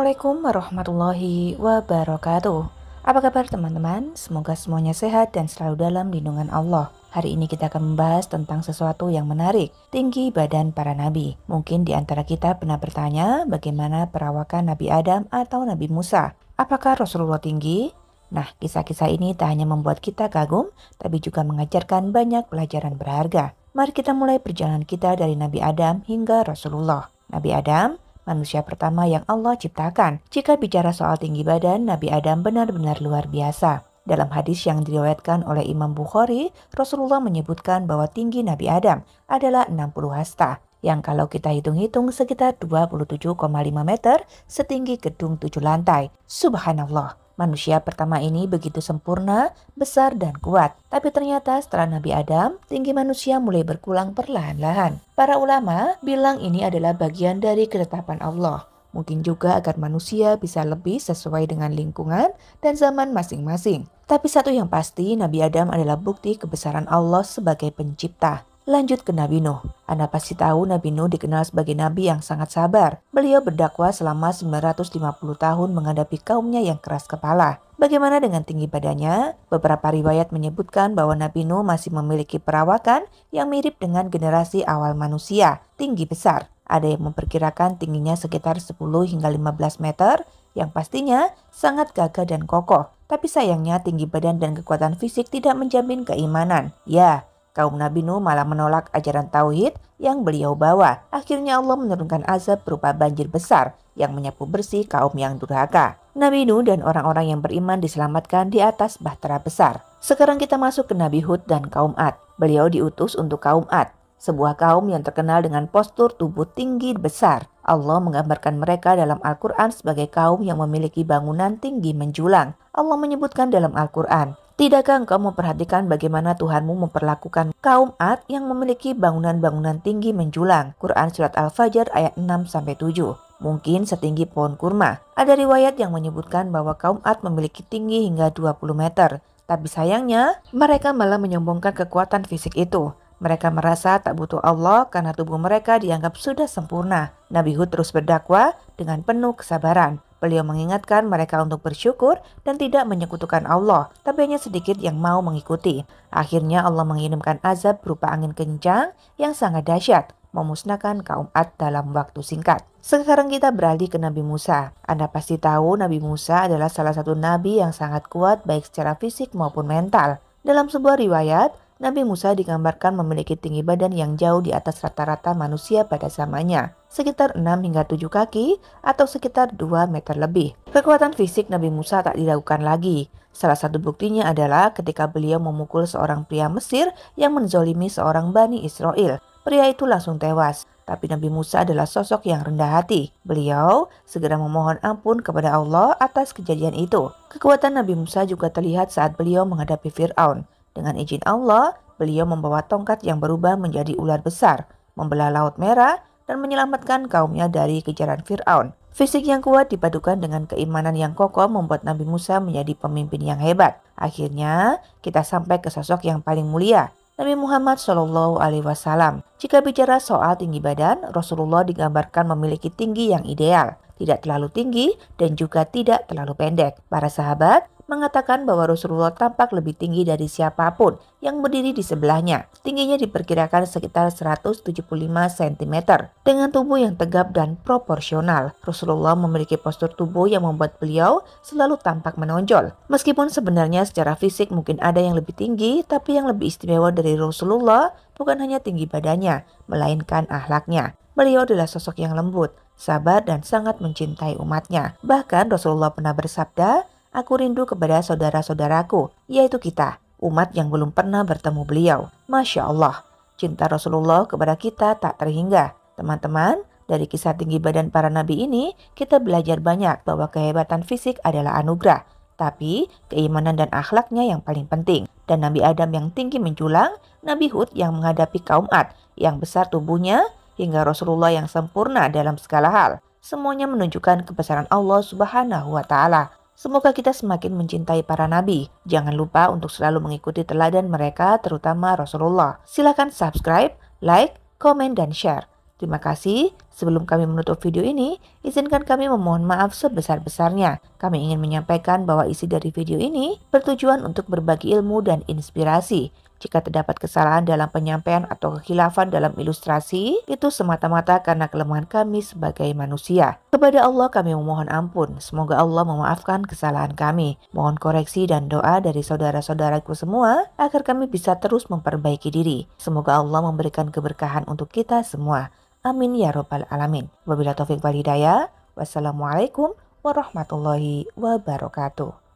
Assalamualaikum warahmatullahi wabarakatuh. Apa kabar teman-teman? Semoga semuanya sehat dan selalu dalam lindungan Allah. Hari ini kita akan membahas tentang sesuatu yang menarik, tinggi badan para nabi. Mungkin di antara kita pernah bertanya bagaimana perawakan Nabi Adam atau Nabi Musa. Apakah Rasulullah tinggi? Nah, kisah-kisah ini tak hanya membuat kita kagum, tapi juga mengajarkan banyak pelajaran berharga. Mari kita mulai perjalanan kita dari Nabi Adam hingga Rasulullah. Nabi Adam, manusia pertama yang Allah ciptakan. Jika bicara soal tinggi badan, Nabi Adam benar-benar luar biasa. Dalam hadis yang diriwayatkan oleh Imam Bukhari, Rasulullah menyebutkan bahwa tinggi Nabi Adam adalah 60 hasta, yang kalau kita hitung-hitung sekitar 27,5 meter, setinggi gedung 7 lantai. Subhanallah. Manusia pertama ini begitu sempurna, besar dan kuat. Tapi ternyata setelah Nabi Adam, tinggi manusia mulai berkurang perlahan-lahan. Para ulama bilang ini adalah bagian dari ketetapan Allah. Mungkin juga agar manusia bisa lebih sesuai dengan lingkungan dan zaman masing-masing. Tapi satu yang pasti, Nabi Adam adalah bukti kebesaran Allah sebagai pencipta. Lanjut ke Nabi Nuh. Anda pasti tahu Nabi Nuh dikenal sebagai nabi yang sangat sabar. Beliau berdakwah selama 950 tahun menghadapi kaumnya yang keras kepala. Bagaimana dengan tinggi badannya? Beberapa riwayat menyebutkan bahwa Nabi Nuh masih memiliki perawakan yang mirip dengan generasi awal manusia, tinggi besar. Ada yang memperkirakan tingginya sekitar 10 hingga 15 meter, yang pastinya sangat gagah dan kokoh. Tapi sayangnya tinggi badan dan kekuatan fisik tidak menjamin keimanan. Ya, kaum Nabi Nuh malah menolak ajaran tauhid yang beliau bawa. Akhirnya Allah menurunkan azab berupa banjir besar yang menyapu bersih kaum yang durhaka. Nabi Nuh dan orang-orang yang beriman diselamatkan di atas bahtera besar. Sekarang kita masuk ke Nabi Hud dan kaum Ad. Beliau diutus untuk kaum Ad, sebuah kaum yang terkenal dengan postur tubuh tinggi besar. Allah menggambarkan mereka dalam Al-Quran sebagai kaum yang memiliki bangunan tinggi menjulang. Allah menyebutkan dalam Al-Quran, "Tidakkah engkau memperhatikan bagaimana Tuhanmu memperlakukan kaum Ad yang memiliki bangunan-bangunan tinggi menjulang?" Quran Surat Al-Fajr ayat 6-7. Mungkin setinggi pohon kurma. Ada riwayat yang menyebutkan bahwa kaum Ad memiliki tinggi hingga 20 meter. Tapi sayangnya, mereka malah menyombongkan kekuatan fisik itu. Mereka merasa tak butuh Allah karena tubuh mereka dianggap sudah sempurna. Nabi Hud terus berdakwah dengan penuh kesabaran. Beliau mengingatkan mereka untuk bersyukur dan tidak menyekutukan Allah, tapi hanya sedikit yang mau mengikuti. Akhirnya Allah mengirimkan azab berupa angin kencang yang sangat dahsyat, memusnahkan kaum Ad dalam waktu singkat. Sekarang kita beralih ke Nabi Musa. Anda pasti tahu Nabi Musa adalah salah satu nabi yang sangat kuat baik secara fisik maupun mental. Dalam sebuah riwayat, Nabi Musa digambarkan memiliki tinggi badan yang jauh di atas rata-rata manusia pada zamannya, sekitar 6 hingga 7 kaki atau sekitar 2 meter lebih. Kekuatan fisik Nabi Musa tak diragukan lagi. Salah satu buktinya adalah ketika beliau memukul seorang pria Mesir yang menzolimi seorang Bani Israel. Pria itu langsung tewas. Tapi Nabi Musa adalah sosok yang rendah hati. Beliau segera memohon ampun kepada Allah atas kejadian itu. Kekuatan Nabi Musa juga terlihat saat beliau menghadapi Fir'aun. Dengan izin Allah, beliau membawa tongkat yang berubah menjadi ular besar, membelah Laut Merah, dan menyelamatkan kaumnya dari kejaran Fir'aun. Fisik yang kuat dipadukan dengan keimanan yang kokoh membuat Nabi Musa menjadi pemimpin yang hebat. Akhirnya, kita sampai ke sosok yang paling mulia, Nabi Muhammad SAW. Jika bicara soal tinggi badan, Rasulullah digambarkan memiliki tinggi yang ideal, tidak terlalu tinggi dan juga tidak terlalu pendek. Para sahabat mengatakan bahwa Rasulullah tampak lebih tinggi dari siapapun yang berdiri di sebelahnya. Tingginya diperkirakan sekitar 175 cm dengan tubuh yang tegap dan proporsional. Rasulullah memiliki postur tubuh yang membuat beliau selalu tampak menonjol. Meskipun sebenarnya secara fisik mungkin ada yang lebih tinggi, tapi yang lebih istimewa dari Rasulullah bukan hanya tinggi badannya, melainkan akhlaknya. Beliau adalah sosok yang lembut, sabar dan sangat mencintai umatnya. Bahkan Rasulullah pernah bersabda, "Aku rindu kepada saudara-saudaraku, yaitu kita, umat yang belum pernah bertemu beliau." Masya Allah, cinta Rasulullah kepada kita tak terhingga. Teman-teman, dari kisah tinggi badan para nabi ini, kita belajar banyak bahwa kehebatan fisik adalah anugerah, tapi keimanan dan akhlaknya yang paling penting. Dan Nabi Adam yang tinggi menjulang, Nabi Hud yang menghadapi kaum Ad yang besar tubuhnya, hingga Rasulullah yang sempurna dalam segala hal. Semuanya menunjukkan kebesaran Allah Subhanahu wa Ta'ala. Semoga kita semakin mencintai para nabi. Jangan lupa untuk selalu mengikuti teladan mereka, terutama Rasulullah. Silakan subscribe, like, komen, dan share. Terima kasih. Sebelum kami menutup video ini, izinkan kami memohon maaf sebesar-besarnya. Kami ingin menyampaikan bahwa isi dari video ini bertujuan untuk berbagi ilmu dan inspirasi. Jika terdapat kesalahan dalam penyampaian atau kekhilafan dalam ilustrasi, itu semata-mata karena kelemahan kami sebagai manusia. Kepada Allah kami memohon ampun. Semoga Allah memaafkan kesalahan kami. Mohon koreksi dan doa dari saudara-saudaraku semua agar kami bisa terus memperbaiki diri. Semoga Allah memberikan keberkahan untuk kita semua. Amin ya robbal alamin. Wabillahi taufiq wal hidayah. Wassalamualaikum warahmatullahi wabarakatuh.